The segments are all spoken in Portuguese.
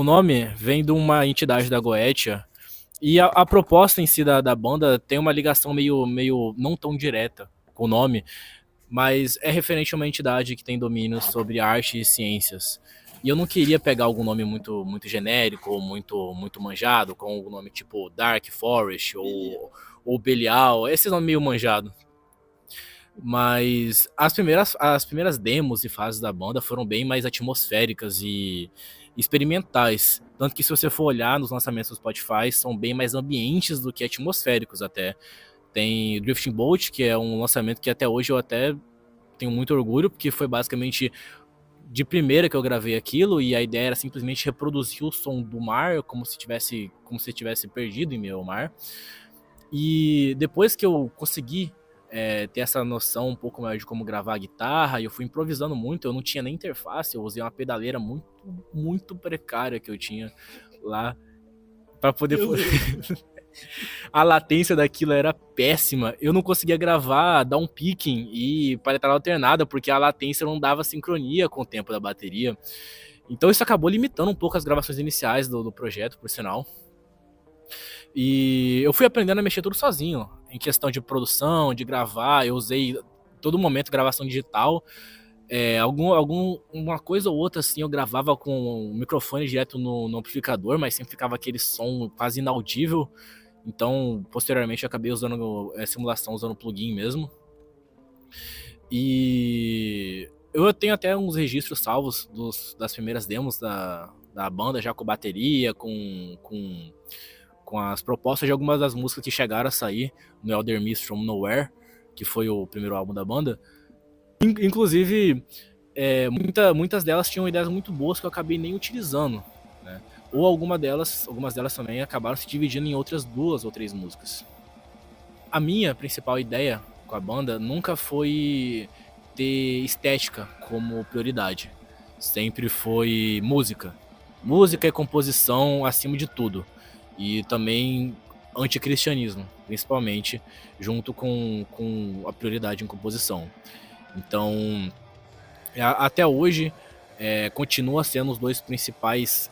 O nome vem de uma entidade da Goetia, e a proposta em si da banda tem uma ligação meio não tão direta com o nome, mas é referente a uma entidade que tem domínio sobre arte e ciências. E eu não queria pegar algum nome muito genérico ou muito manjado, com algum nome tipo Dark Forest ou Belial, esses nomes meio manjado. Mas as primeiras demos e fases da banda foram bem mais atmosféricas e experimentais. Tanto que se você for olhar nos lançamentos do Spotify, são bem mais ambientes do que atmosféricos até. Tem Drifting Boat, que é um lançamento que até hoje eu até tenho muito orgulho, porque foi basicamente de primeira que eu gravei aquilo, e a ideia era simplesmente reproduzir o som do mar, como se tivesse perdido em meio ao mar. E depois que eu consegui ter essa noção um pouco maior de como gravar a guitarra, e eu fui improvisando muito, eu não tinha nem interface, eu usei uma pedaleira muito precária que eu tinha lá para poder. A latência daquilo era péssima. Eu não conseguia gravar, dar um picking e paletada alternada, porque a latência não dava sincronia com o tempo da bateria. Então isso acabou limitando um pouco as gravações iniciais do projeto, por sinal. E eu fui aprendendo a mexer tudo sozinho, em questão de produção, de gravar. Eu usei todo momento gravação digital. Uma coisa ou outra assim eu gravava com o microfone direto no amplificador, mas sempre ficava aquele som quase inaudível. Então, posteriormente, eu acabei usando simulação, usando plugin mesmo. E eu tenho até uns registros salvos das primeiras demos da banda, já com bateria, com as propostas de algumas das músicas que chegaram a sair no Elder Mist From Nowhere, que foi o primeiro álbum da banda. Inclusive, muitas delas tinham ideias muito boas que eu acabei nem utilizando, né? Ou algumas delas também acabaram se dividindo em outras 2 ou 3 músicas. A minha principal ideia com a banda nunca foi ter estética como prioridade. Sempre foi música. Música e composição acima de tudo. E também anticristianismo, principalmente, junto com a prioridade em composição. Então, até hoje, continua sendo os 2 principais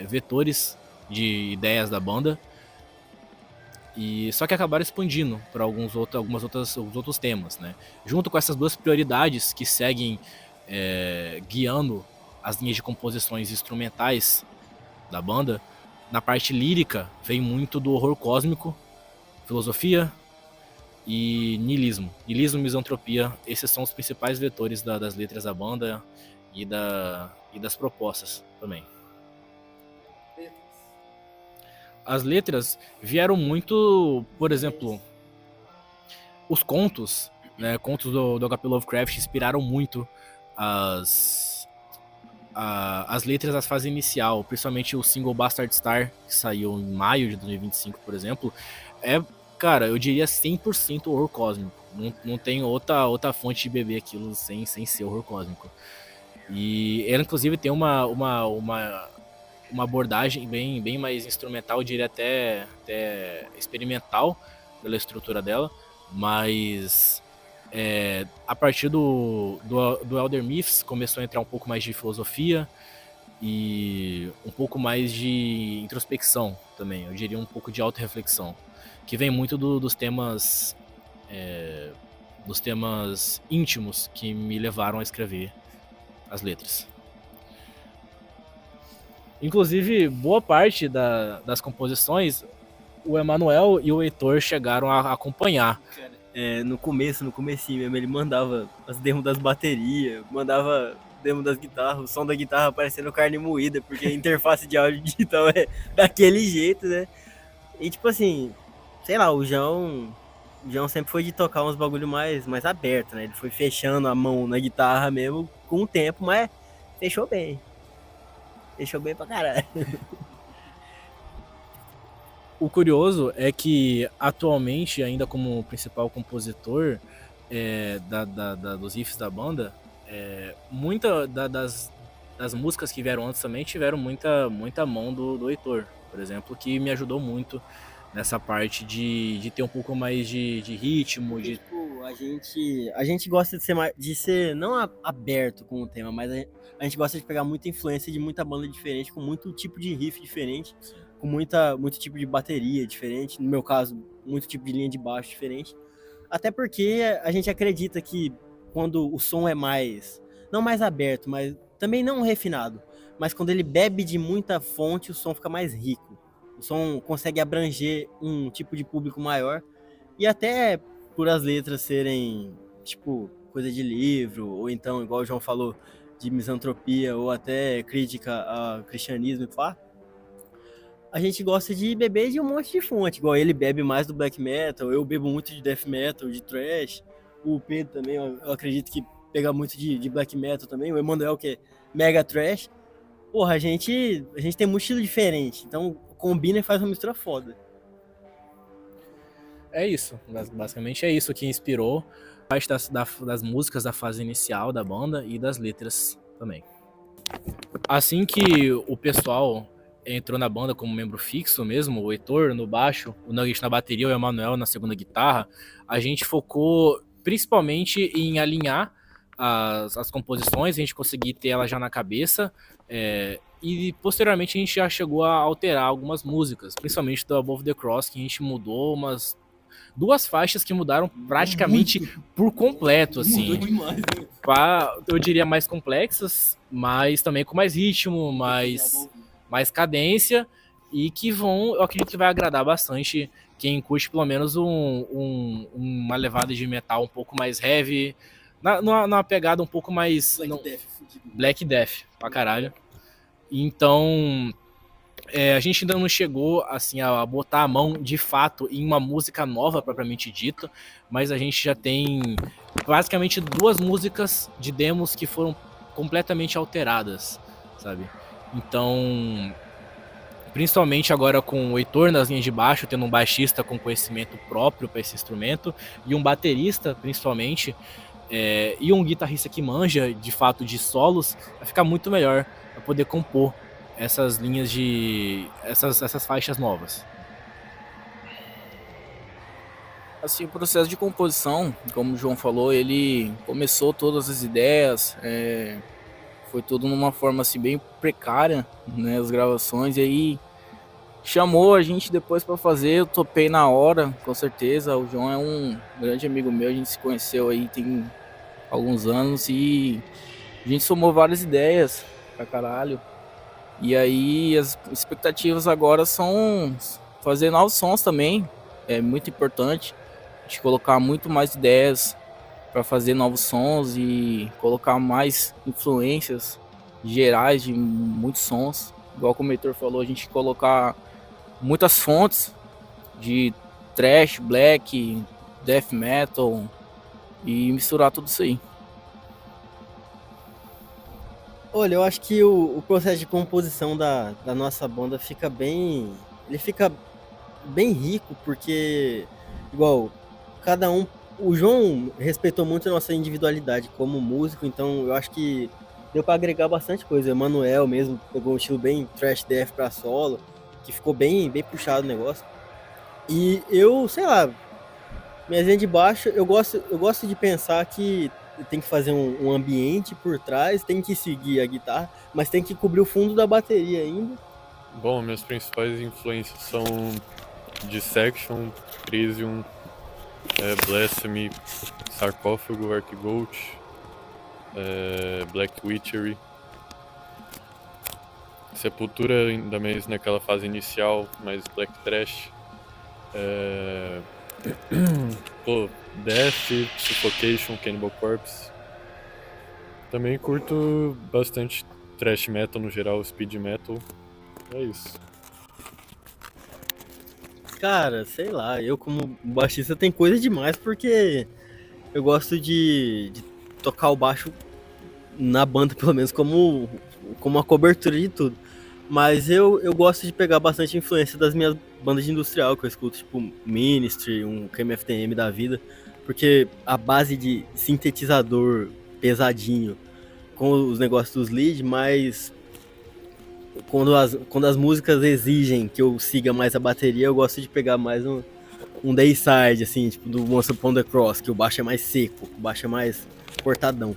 vetores de ideias da banda. E só que acabaram expandindo para alguns outros temas, né? Junto com essas 2 prioridades que seguem guiando as linhas de composições instrumentais da banda, na parte lírica vem muito do horror cósmico, filosofia e niilismo. Niilismo e misantropia, esses são os principais vetores das letras da banda e das propostas também. As letras vieram muito, por exemplo, os contos, né? Contos do H.P. Lovecraft inspiraram muito as letras das fases inicial, principalmente o single Bastard Star, que saiu em maio de 2025, por exemplo. Cara, eu diria 100% horror cósmico. Não tem outra fonte de beber aquilo sem ser horror cósmico. E ela, inclusive, tem uma abordagem bem mais instrumental, eu diria até experimental pela estrutura dela, mas a partir do Elder Myths começou a entrar um pouco mais de filosofia e um pouco mais de introspecção também, eu diria um pouco de autorreflexão, que vem muito dos temas íntimos que me levaram a escrever as letras. Inclusive, boa parte das composições, o Emanuel e o Heitor chegaram a acompanhar. No comecinho mesmo, ele mandava as demos das baterias, mandava demo das guitarras, o som da guitarra parecendo carne moída, porque a interface de áudio digital é daquele jeito, né? E tipo assim, sei lá, o João sempre foi de tocar uns bagulho mais aberto, né? Ele foi fechando a mão na guitarra mesmo com o tempo, mas fechou bem. Fechou bem pra caralho. O curioso é que, atualmente, ainda como principal compositor dos riffs da banda, muita das músicas que vieram antes também tiveram muita mão do Heitor, por exemplo, que me ajudou muito nessa parte de ter um pouco mais de ritmo. Tipo, A gente gosta de ser não aberto com o tema, mas a gente gosta de pegar muita influência de muita banda diferente, com muito tipo de riff diferente, com muito tipo de bateria diferente, no meu caso, muito tipo de linha de baixo diferente. Até porque a gente acredita que quando o som é não mais aberto, mas também não refinado, mas quando ele bebe de muita fonte, o som fica mais rico. O som consegue abranger um tipo de público maior e até por as letras serem, tipo, coisa de livro, ou então, igual o João falou, de misantropia, ou até crítica ao cristianismo e pá, a gente gosta de beber de um monte de fonte, igual ele bebe mais do black metal, eu bebo muito de death metal, de thrash, o Pedro também, eu acredito que pega muito de black metal também, o Emanuel que é mega thrash. Porra, a gente tem um estilo diferente, então combina e faz uma mistura foda. É isso, basicamente é isso que inspirou parte das músicas da fase inicial da banda e das letras também. Assim que o pessoal entrou na banda como membro fixo mesmo, o Heitor no baixo, o Nugget na bateria, o Emanuel na segunda guitarra, a gente focou principalmente em alinhar as composições, a gente conseguir ter ela já na cabeça, e posteriormente a gente já chegou a alterar algumas músicas, principalmente do Above the Cross, que a gente mudou umas 2 faixas que mudaram praticamente por completo, assim. Mudou demais, né? Eu diria mais complexas, mas também com mais ritmo, mais cadência, e que eu acredito que vai agradar bastante quem curte pelo menos uma levada de metal um pouco mais heavy, numa pegada um pouco mais Black Death pra caralho. Então, a gente ainda não chegou assim a botar a mão de fato em uma música nova propriamente dita, mas a gente já tem basicamente 2 músicas de demos que foram completamente alteradas, sabe? Então, principalmente agora com o Heitor nas linhas de baixo, tendo um baixista com conhecimento próprio para esse instrumento e um baterista principalmente, e um guitarrista que manja de fato de solos, vai ficar muito melhor para poder compor essas linhas essas faixas novas. Assim, o processo de composição, como o João falou, ele começou todas as ideias, foi tudo numa forma assim bem precária, né, as gravações, e aí chamou a gente depois para fazer, eu topei na hora, com certeza. O João é um grande amigo meu, a gente se conheceu aí tem alguns anos e a gente somou várias ideias pra caralho. E aí as expectativas agora são fazer novos sons também, é muito importante a gente colocar muito mais ideias para fazer novos sons e colocar mais influências gerais de muitos sons. Igual como o Heitor falou, a gente colocar muitas fontes de thrash, black, death metal e misturar tudo isso aí. Olha, eu acho que o processo de composição da nossa banda fica bem. Ele fica bem rico, porque, igual, cada um. O João respeitou muito a nossa individualidade como músico, então eu acho que deu pra agregar bastante coisa. O Emanuel mesmo pegou um estilo bem thrash death pra solo, que ficou bem puxado o negócio. E eu, sei lá, minha linha de baixo, eu gosto de pensar que tem que fazer um ambiente por trás, tem que seguir a guitarra, mas tem que cobrir o fundo da bateria ainda. Bom, minhas principais influências são Dissection, Crisium, Blasphemy, Sarcófago, Archgoat, Black Witchery, Sepultura, ainda mais naquela fase inicial, mais Black Thrash, Death, Suffocation, Cannibal Corpse. Também curto bastante thrash metal no geral, speed metal. É isso. Cara, sei lá, eu como baixista tem coisa demais, porque eu gosto de tocar o baixo na banda, pelo menos, como uma cobertura de tudo. Mas eu gosto de pegar bastante influência das minhas bandas de industrial, que eu escuto, tipo Ministry, um KMFDM da vida, porque a base de sintetizador pesadinho com os negócios dos lead, mas quando as músicas exigem que eu siga mais a bateria, eu gosto de pegar mais um Dayside, assim, tipo do Once Upon the Cross, que o baixo é mais seco, o baixo é mais cortadão.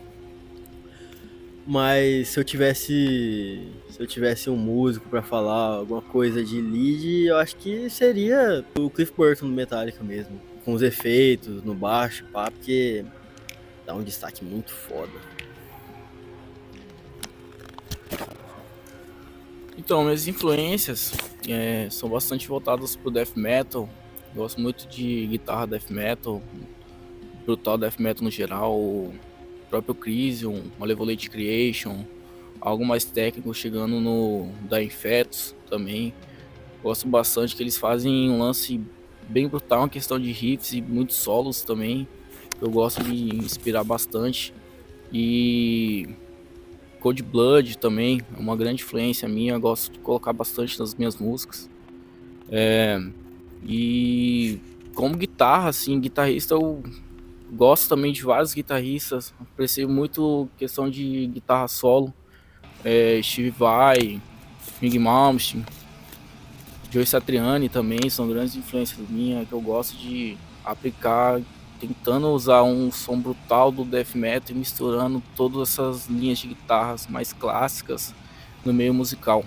Mas se eu tivesse um músico pra falar alguma coisa de lead, eu acho que seria o Cliff Burton do Metallica mesmo, com os efeitos no baixo, pá, porque dá um destaque muito foda. Então, minhas influências são bastante voltadas pro death metal. Gosto muito de guitarra death metal, brutal death metal no geral, o próprio Crisium, Malevolent Creation, algo mais técnico chegando no da Infetus também. Gosto bastante que eles fazem um lance bem brutal, uma questão de riffs e muitos solos também. Eu gosto de inspirar bastante. E Cold Blood também é uma grande influência minha, eu gosto de colocar bastante nas minhas músicas. E como guitarra, assim, guitarrista, eu gosto também de vários guitarristas. Apreciei muito questão de guitarra solo. Steve Vai, Yngwie Malmsteen, Joe Satriani também são grandes influências minhas que eu gosto de aplicar, tentando usar um som brutal do death metal e misturando todas essas linhas de guitarras mais clássicas no meio musical.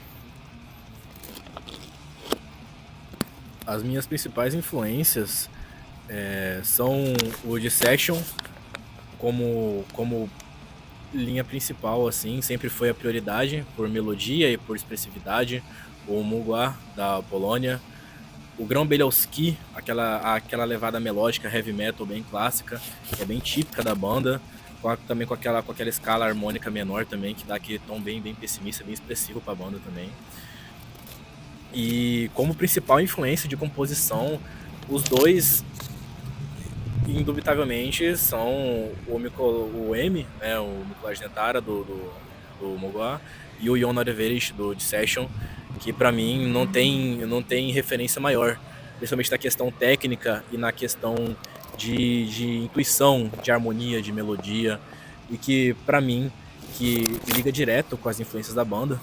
As minhas principais influências são o Dissection como linha principal, assim, sempre foi a prioridade por melodia e por expressividade. O Mugwa da Polônia, o Grão Bielski, aquela levada melódica heavy metal bem clássica, que é bem típica da banda, também com aquela escala harmônica menor também, que dá aquele tom bem pessimista, bem expressivo pra banda também. E como principal influência de composição, os dois indubitavelmente são o M, né, o Mikuláš Netara do Mugwa, e o Jon Orevich do Dissection, que pra mim não tem referência maior, principalmente na questão técnica e na questão de intuição, de harmonia, de melodia, e que pra mim que liga direto com as influências da banda,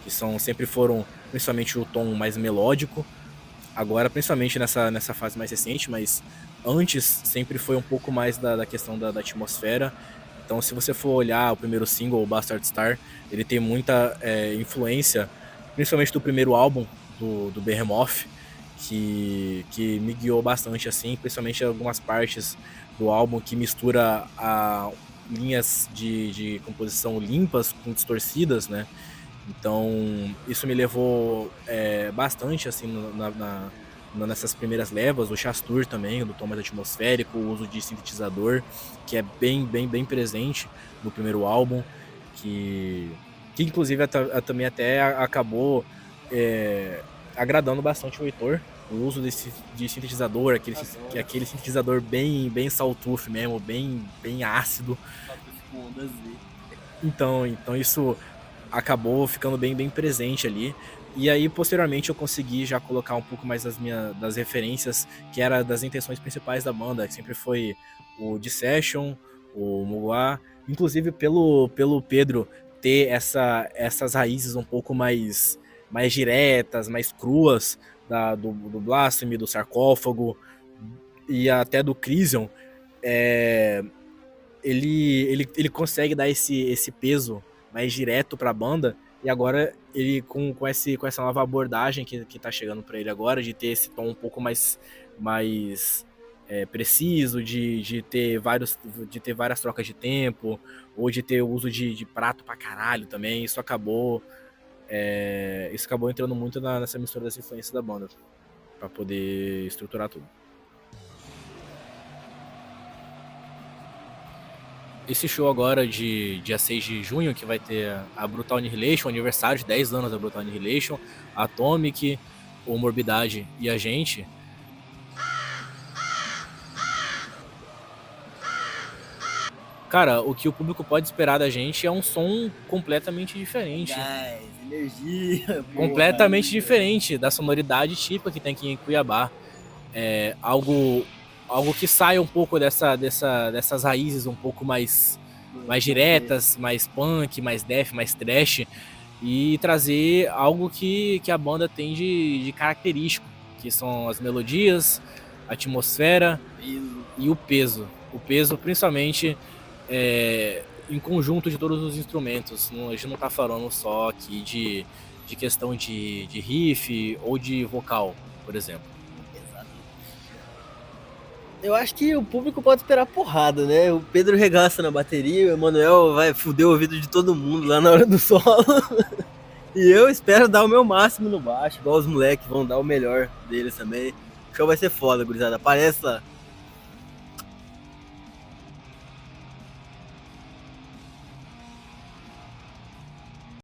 que sempre foram principalmente o tom mais melódico, agora principalmente nessa fase mais recente, mas antes sempre foi um pouco mais da questão da atmosfera. Então, se você for olhar o primeiro single, o Bastard Star, ele tem muita influência, principalmente do primeiro álbum do Behemoth, que me guiou bastante, assim, principalmente algumas partes do álbum que mistura linhas de composição limpas com distorcidas, né? Então, isso me levou bastante, assim, nessas primeiras levas, o Shastur também, do tom mais atmosférico, o uso de sintetizador, que é bem presente no primeiro álbum, que inclusive também até acabou agradando bastante o Heitor, o uso de sintetizador, aquele sintetizador bem sawtooth mesmo, bem ácido. Então isso acabou ficando bem presente ali. E aí, posteriormente, eu consegui já colocar um pouco mais das referências, que era das intenções principais da banda, que sempre foi o Dissection, o Mugwa, inclusive pelo Pedro ter essas raízes um pouco mais diretas, mais cruas, do Blasphemy, do Sarcófago e até do Crisium, ele consegue dar esse peso mais direto pra banda, e agora ele com essa nova abordagem que tá chegando pra ele agora, de ter esse tom um pouco mais preciso, de ter várias trocas de tempo, ou de ter o uso de prato pra caralho também, isso acabou entrando muito nessa mistura das influências da banda, pra poder estruturar tudo. Esse show agora de dia 6 de junho, que vai ter a Brutal Annihilation, aniversário de 10 anos da Brutal Annihilation, a Atomic, o Morbidade e a gente. Cara, o que o público pode esperar da gente é um som completamente diferente. Gás, energia. Completamente diferente da sonoridade típica que tem aqui em Cuiabá. Algo que saia um pouco dessas raízes um pouco mais diretas, mais punk, mais death, mais thrash, e trazer algo que a banda tem de característico, que são as melodias, atmosfera e o peso. O peso, principalmente, em conjunto de todos os instrumentos. A gente não tá falando só aqui de questão de riff ou de vocal, por exemplo. Eu acho que o público pode esperar porrada, né? O Pedro regaça na bateria, o Emanuel vai fuder o ouvido de todo mundo lá na hora do solo. E eu espero dar o meu máximo no baixo, igual os moleques vão dar o melhor deles também. O show vai ser foda, gurizada. Aparece lá.